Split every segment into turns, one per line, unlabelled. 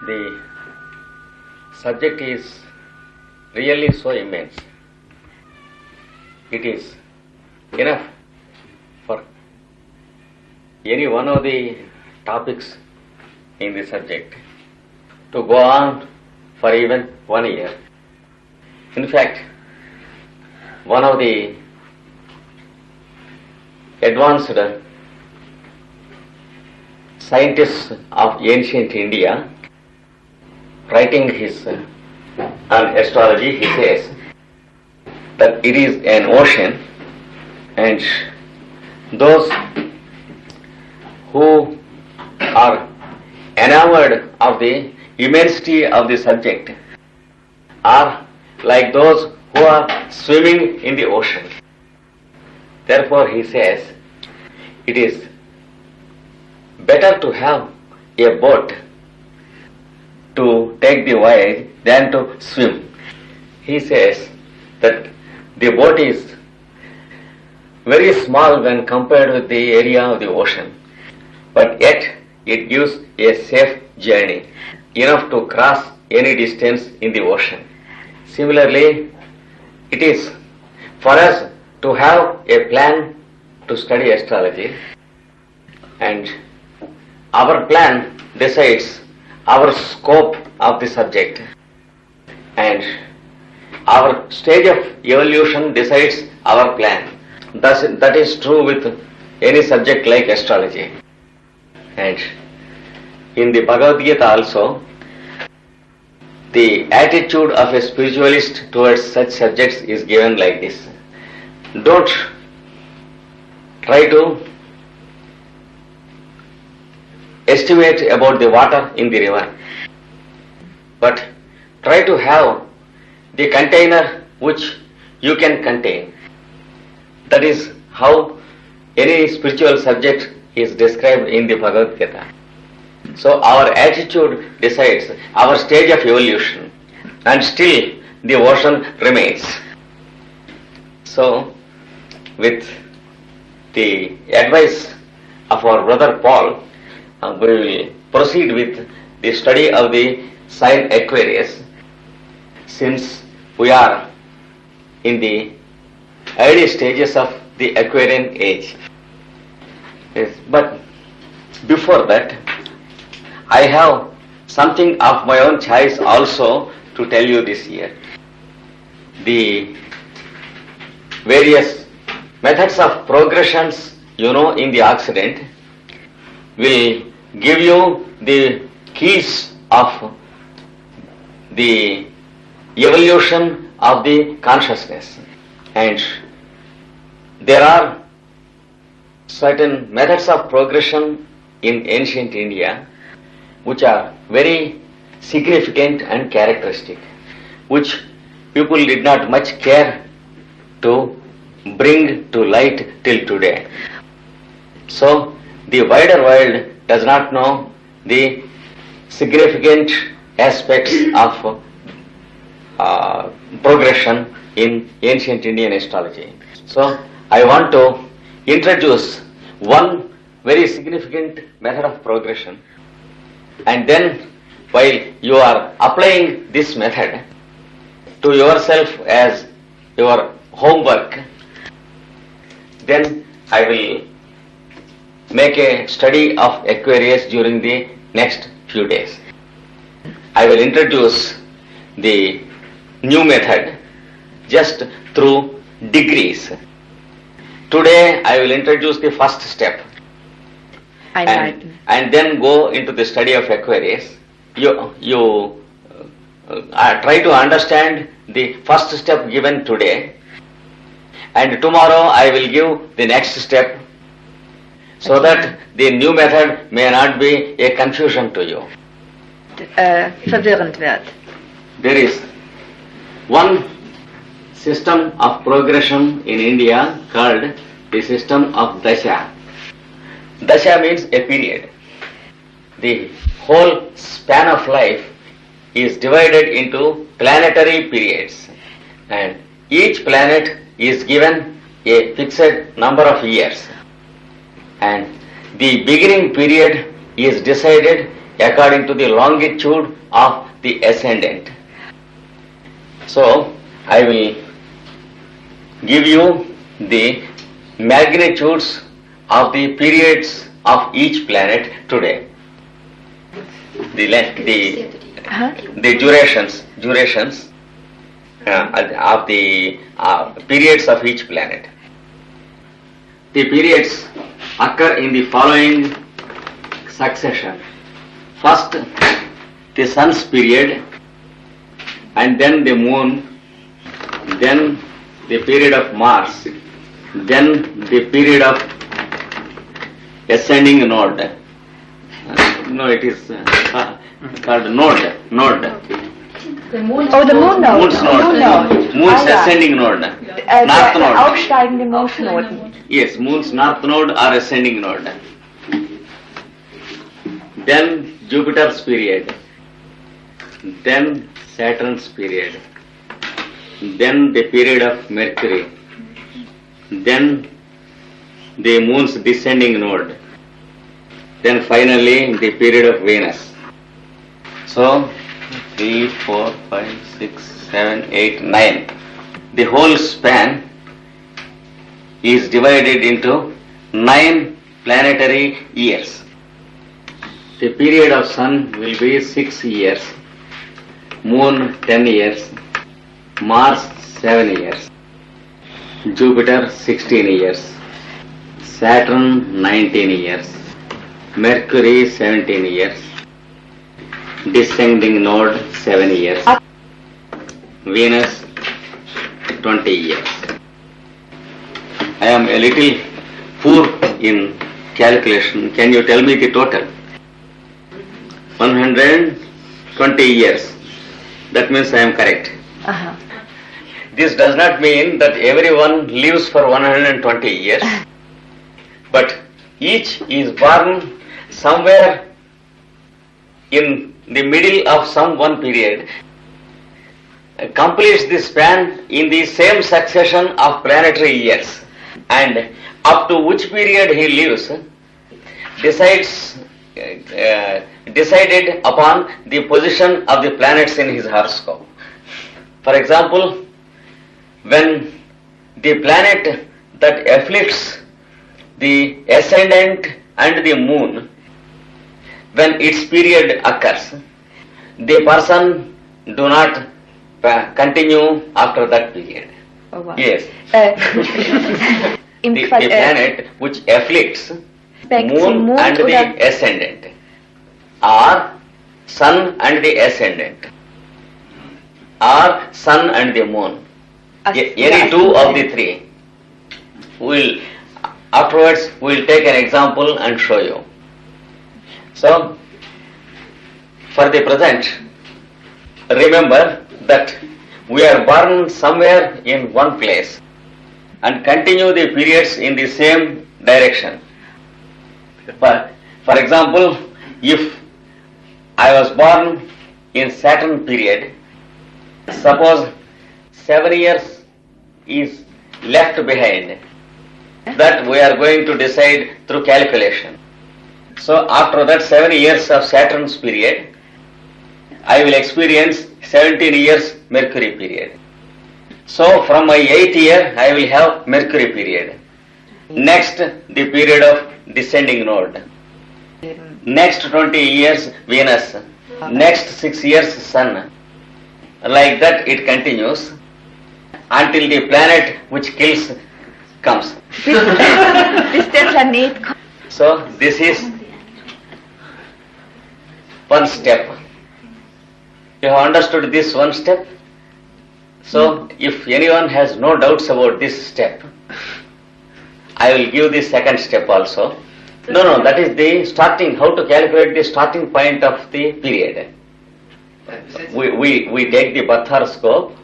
The subject is really so immense. It is enough for any one of the topics in the subject to go on for even 1 year. In fact, one of the advanced scientists of ancient India, writing his on astrology, he says that it is an ocean, and those who are enamored of the immensity of the subject are like those who are swimming in the ocean. Therefore, he says, it is better to have a boat to take the voyage than to swim. He says that the boat is very small when compared with the area of the ocean, but yet it gives a safe journey, enough to cross any distance in the ocean. Similarly, it is for us to have a plan to study astrology, and our plan decides our scope of the subject, and our stage of evolution decides our plan. Thus, that is true with any subject like astrology. And in the Bhagavad Gita also, the attitude of a spiritualist towards such subjects is given like this. Don't try to estimate about the water in the river, but try to have the container which you can contain. That is how any spiritual subject is described in the Bhagavad Gita. So our attitude decides our stage of evolution, and still the ocean remains. So, with the advice of our brother Paul, we will proceed with the study of the sign Aquarius, since we are in the early stages of the Aquarian age. Yes, but before that, I have something of my own choice also to tell you this year. The various methods of progressions, in the Occident will give you the keys of the evolution of the consciousness. And there are certain methods of progression in ancient India which are very significant and characteristic, which people did not much care to bring to light till today. So the wider world does not know the significant aspects of progression in ancient Indian astrology. So I want to introduce one very significant method of progression, and then while you are applying this method to yourself as your homework, then I will make a study of Aquarius during the next few days. I will introduce the new method just through degrees. Today I will introduce the first step, and then go into the study of Aquarius. You try to understand the first step given today, and tomorrow I will give the next step, so that the new method may not be a confusion to you.
Verwirrend wird.
There is one system of progression in India called the system of Dasha. Dasha means a period. The whole span of life is divided into planetary periods, and each planet is given a fixed number of years, and the beginning period is decided according to the longitude of the ascendant. So, I will give you the magnitudes of the periods of each planet today. The durations of the periods of each planet. The periods occur in the following succession. First, the sun's period, and then the moon, then the period of Mars, then the period of ascending node. No, it is called node.
The moon. Oh, the moon node.
Moon's node. Moon's ascending node. North node.
Aufsteigende Mondnoten.
Yes, moon's north node or ascending node. Then Jupiter's period. Then Saturn's period. Then the period of Mercury. Then the moon's descending node. Then finally the period of Venus. So 3, 4, 5, 6, 7, 8, 9. The whole span is divided into 9 planetary years. The period of sun will be 6 years, moon 10 years, Mars 7 years, Jupiter 16 years, Saturn 19 years, Mercury 17 years, descending node 7 years, Venus 20 years. I am a little poor in calculation. Can you tell me the total? 120 years. That means I am correct.
Uh-huh.
This does not mean that everyone lives for 120 years, but each is born somewhere in the middle of some one period, completes the span in the same succession of planetary years, and up to which period he lives decided upon the position of the planets in his horoscope. For example, when the planet that afflicts the ascendant and the moon, when its period occurs, the person do not continue after that period.
Oh, wow.
Yes. The planet which afflicts moon and the ascendant, or sun and the ascendant, or sun and the moon, any two of the three. Afterwards we will take an example and show you. So, for the present, remember that we are born somewhere in one place and continue the periods in the same direction. But, for example, if I was born in Saturn period, suppose 7 years is left behind, that we are going to decide through calculation. So after that 7 years of Saturn's period, I will experience 17 years Mercury period. So from my 8th year, I will have Mercury period. Next, the period of descending node. Next 20 years, Venus. Next 6 years, Sun. Like that it continues until the planet which kills comes.
Bis der Planet kommt.
So this is one step. You have understood this one step? So if anyone has no doubts about this step, I will give the second step also. No, that is the starting, how to calculate the starting point of the period. We take the birth horoscope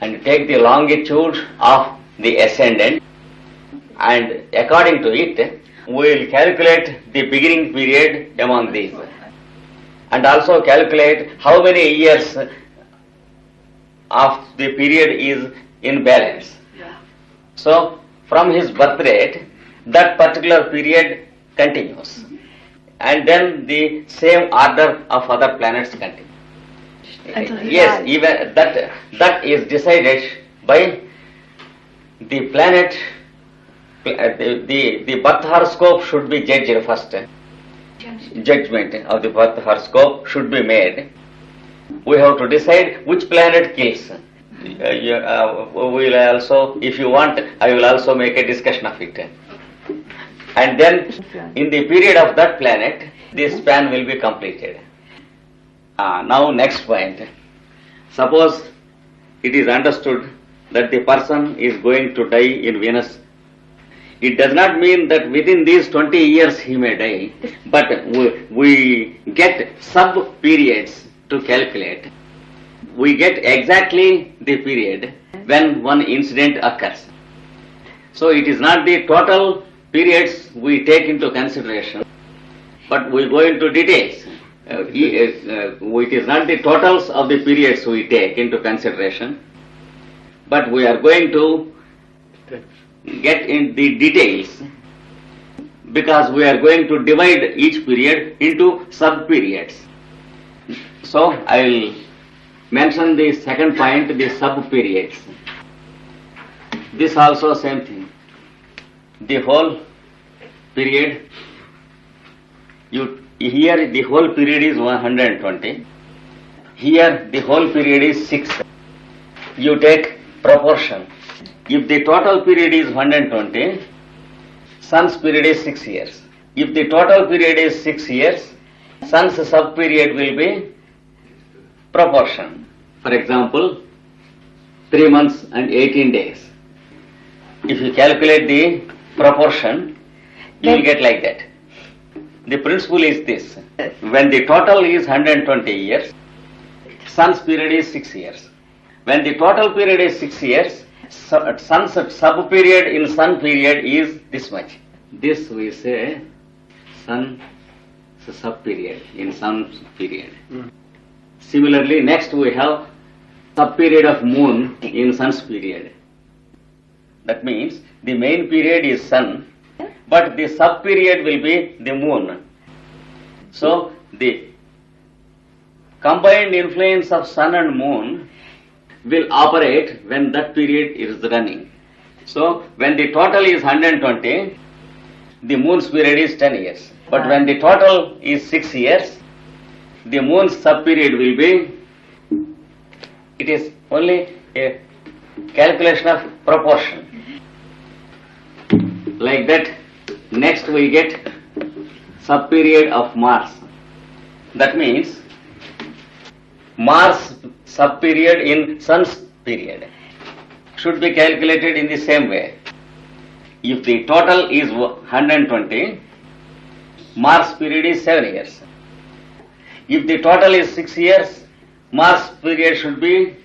and take the longitude of the ascendant, and according to it, we will calculate the beginning period among these, and also calculate how many years of the period is in balance. So, from his birth date, that particular period continues. and then the same order of other planets continue.
Until he
Yes,
dies.
even that is decided by the planet. The birth horoscope should be judged first. Judgment of the birth horoscope should be made. We have to decide which planet kills. We will also, if you want, I will also make a discussion of it. And then, in the period of that planet, the span will be completed. Now, next point. Suppose it is understood that the person is going to die in Venus. It does not mean that within these 20 years he may die, but we get sub-periods to calculate. We get exactly the period when one incident occurs. So it is not the total periods we take into consideration, but we go into details. It is not the totals of the periods we take into consideration, but we are going to get in the details because we are going to divide each period into sub-periods. So I will mention the second point, the sub-periods. This also same thing. The whole period, here the whole period is 120. Here the whole period is 6. You take proportion. If the total period is 120, sun's period is 6 years. If the total period is 6 years, sun's sub-period will be proportion. For example, 3 months and 18 days. If you calculate the proportion, you will get like that. The principle is this. When the total is 120 years, sun's period is 6 years. When the total period is 6 years, sun's sub-period in sun period is this much. This we say sun's sub-period in sun's period. Similarly, next we have sub-period of moon in sun's period. That means the main period is sun, but the sub-period will be the moon. So the combined influence of sun and moon will operate when that period is running. So when the total is 120, the moon's period is 10 years. But when the total is 6 years, the moon's sub-period will be, it is only a calculation of proportion. Like that, next we get sub-period of Mars. That means Mars sub-period in sun's period should be calculated in the same way. If the total is 120, Mars period is 7 years. If the total is 6 years, Mars period should be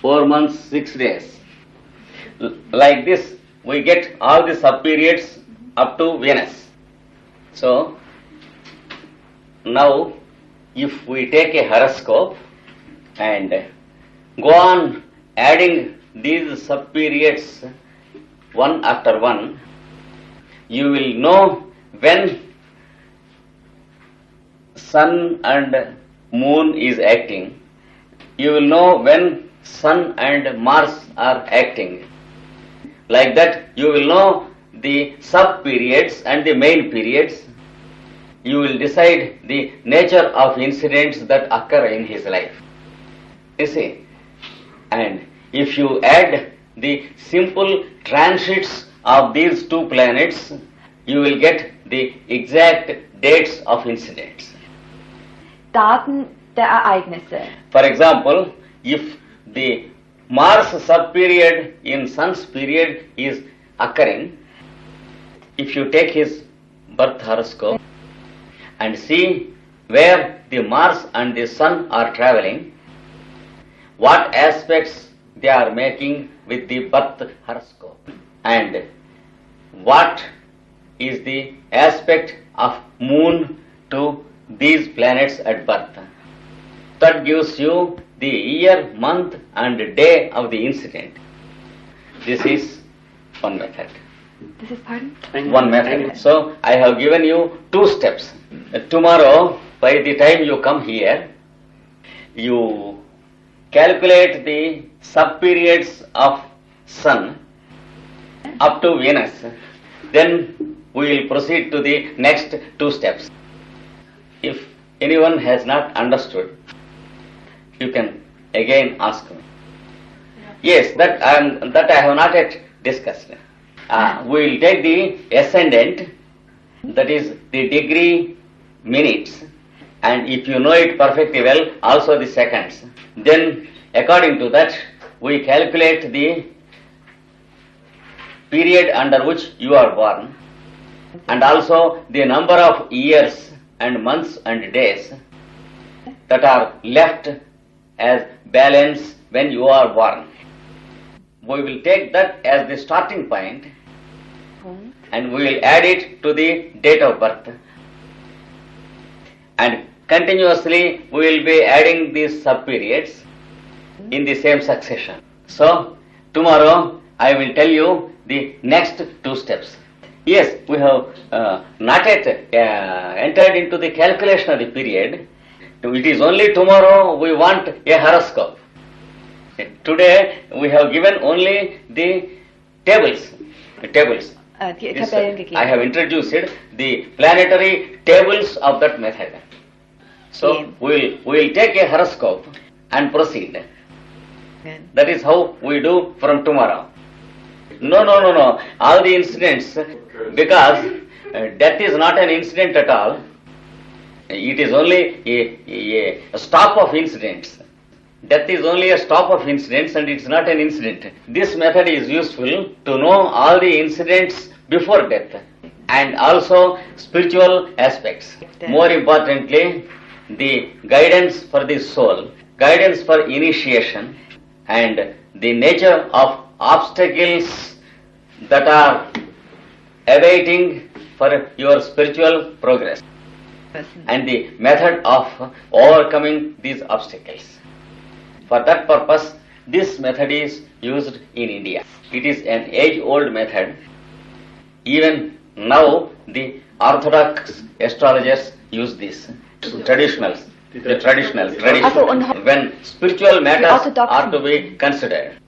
4 months, 6 days. Like this, we get all the sub-periods up to Venus. So, now, if we take a horoscope and go on adding these sub-periods one after one, you will know when sun and moon is acting. You will know when sun and Mars are acting. Like that, you will know the sub-periods and the main periods. You will decide the nature of incidents that occur in his life. You see, and if you add the simple transits of these two planets, you will get the exact dates of incidents.
Daten der Ereignisse.
For example, if the Mars sub-period in sun's period is occurring, if you take his birth horoscope and see where the Mars and the sun are traveling, what aspects they are making with the birth horoscope, and what is the aspect of moon to these planets at birth. That gives you the year, month and day of the incident. This is one method.
This is pardon?
One method. So I have given you 2 steps. Tomorrow, by the time you come here, you calculate the sub-periods of Sun up to Venus. Then we will proceed to the next 2 steps. If anyone has not understood, you can again ask me. Yes, that I have not yet discussed. We will take the ascendant, that is the degree minutes, and if you know it perfectly well, also the seconds. Then according to that, we calculate the period under which you are born, and also the number of years and months and days that are left as balance when you are born. We will take that as the starting point and we will add it to the date of birth. And continuously we will be adding these sub-periods in the same succession. So tomorrow I will tell you the next 2 steps. Yes, we have not yet entered into the calculation of the period. It is only tomorrow we want a horoscope. Today we have given only the tables. I have introduced the planetary tables of that method. So we will take a horoscope and proceed. That is how we do from tomorrow. No. All the incidents, because death is not an incident at all. It is only a stop of incidents. Death is only a stop of incidents and it's not an incident. This method is useful to know all the incidents before death and also spiritual aspects. More importantly, the guidance for the soul, guidance for initiation, and the nature of obstacles that are awaiting for your spiritual progress and the method of overcoming these obstacles. For that purpose, this method is used in India. It is an age-old method. Even now, the orthodox astrologers use this. Traditional. When spiritual matters are to be considered.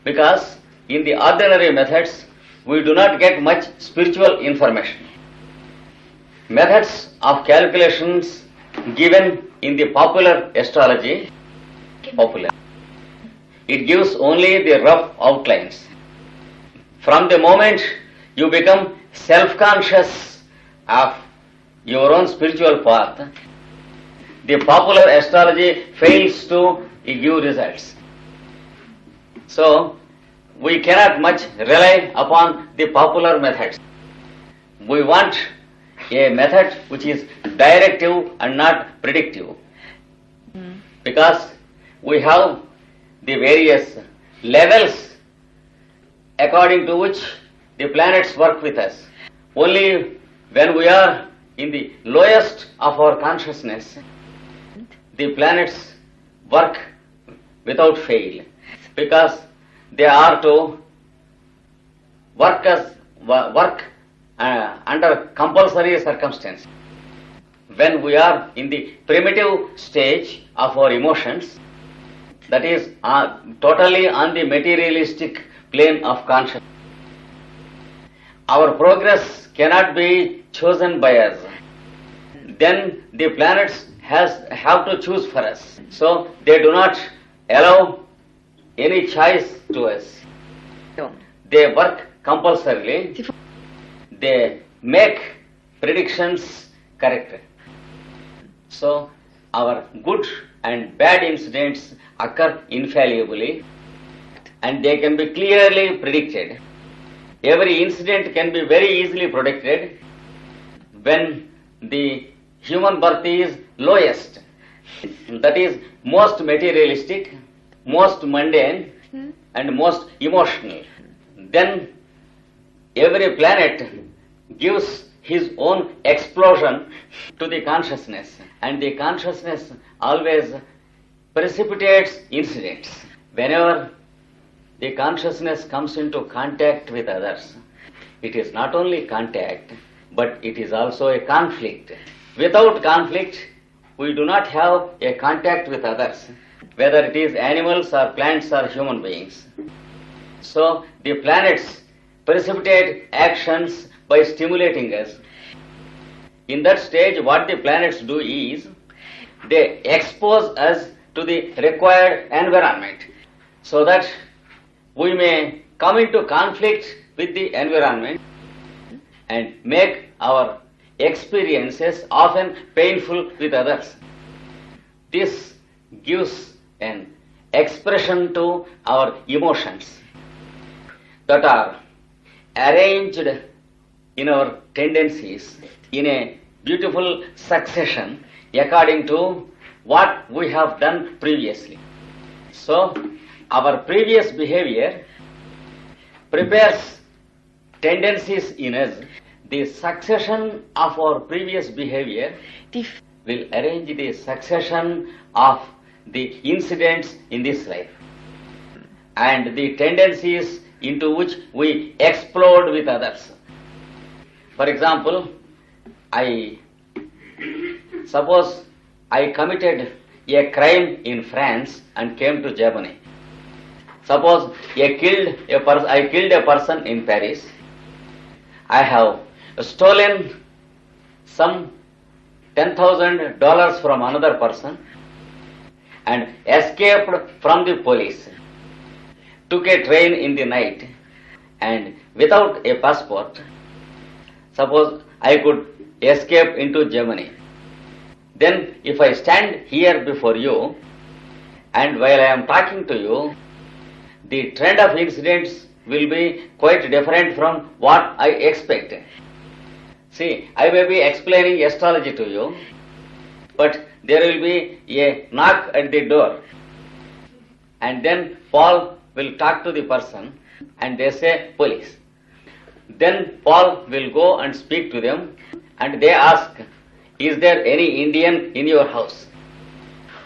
Because in the ordinary methods, we do not get much spiritual information. Methods of calculations given in the popular astrology, it gives only the rough outlines. From the moment you become self-conscious of your own spiritual path, the popular astrology fails to give results. So, we cannot much rely upon the popular methods. We want a method which is directive and not predictive. Because we have the various levels according to which the planets work with us. Only when we are in the lowest of our consciousness, the planets work without fail, because they are to work under compulsory circumstance. When we are in the primitive stage of our emotions, that is totally on the materialistic plane of consciousness, our progress cannot be chosen by us. Then the planets have to choose for us. So they do not allow any choice to us. They work compulsorily. They make predictions correct. So our good and bad incidents occur infallibly and they can be clearly predicted. Every incident can be very easily predicted when the human birth is lowest, that is most materialistic, most mundane and most emotional. Then every planet gives his own explosion to the consciousness, and the consciousness always precipitates incidents. Whenever the consciousness comes into contact with others, It is not only contact, but it is also a conflict. Without conflict, we do not have a contact with others, whether it is animals or plants or human beings. So the planets precipitate actions by stimulating us. In that stage, what the planets do is, they expose us to the required environment so that we may come into conflict with the environment and make our experiences often painful with others. This gives an expression to our emotions that are arranged in our tendencies in a beautiful succession according to what we have done previously. So, our previous behavior prepares tendencies in us. The succession of our previous behavior will arrange the succession of the incidents in this life and the tendencies into which we explode with others. For example, suppose I committed a crime in France and came to Germany. Suppose I killed a person in Paris. I have stolen some $10,000 from another person and escaped from the police. Took a train in the night and without a passport, suppose I could escape into Germany. Then if I stand here before you and while I am talking to you, the trend of incidents will be quite different from what I expect. See, I may be explaining astrology to you, but there will be a knock at the door. And then Paul will talk to the person and they say police. Then Paul will go and speak to them and they ask, is there any Indian in your house?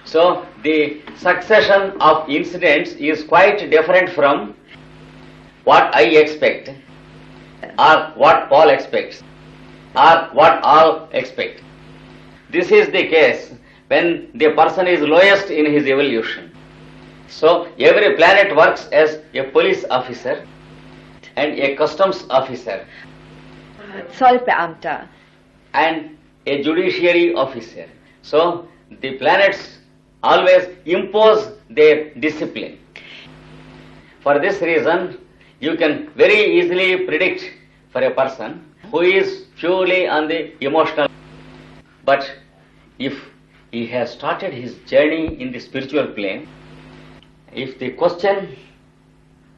So the succession of incidents is quite different from what I expect or what Paul expects or what all expect. This is the case when the person is lowest in his evolution. So every planet works as a police officer and a customs officer
Zollbeamter
and a judiciary officer. So the planets always impose their discipline. For this reason, you can very easily predict for a person who is purely on the emotional. But if he has started his journey in the spiritual plane, if the question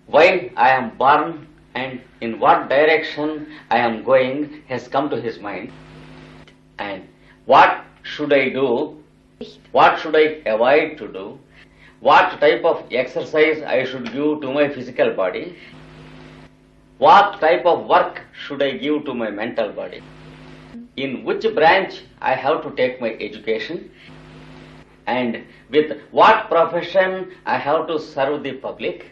why I am born and in what direction I am going has come to his mind, and what should I do, what should I avoid to do, what type of exercise I should give to my physical body, what type of work should I give to my mental body, in which branch I have to take my education, and with what profession I have to serve the public.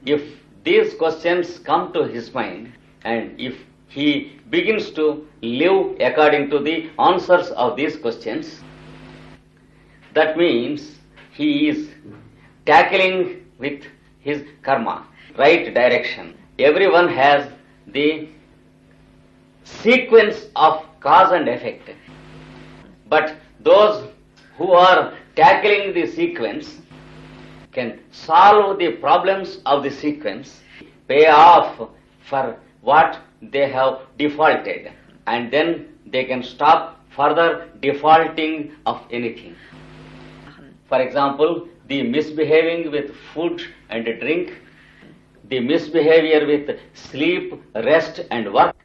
If these questions come to his mind and if he begins to live according to the answers of these questions, that means he is tackling with his karma, right direction. Everyone has the sequence of cause and effect. But those who are tackling the sequence can solve the problems of the sequence, pay off for what they have defaulted, and then they can stop further defaulting of anything. For example, the misbehaving with food and drink, the misbehavior with sleep, rest and work,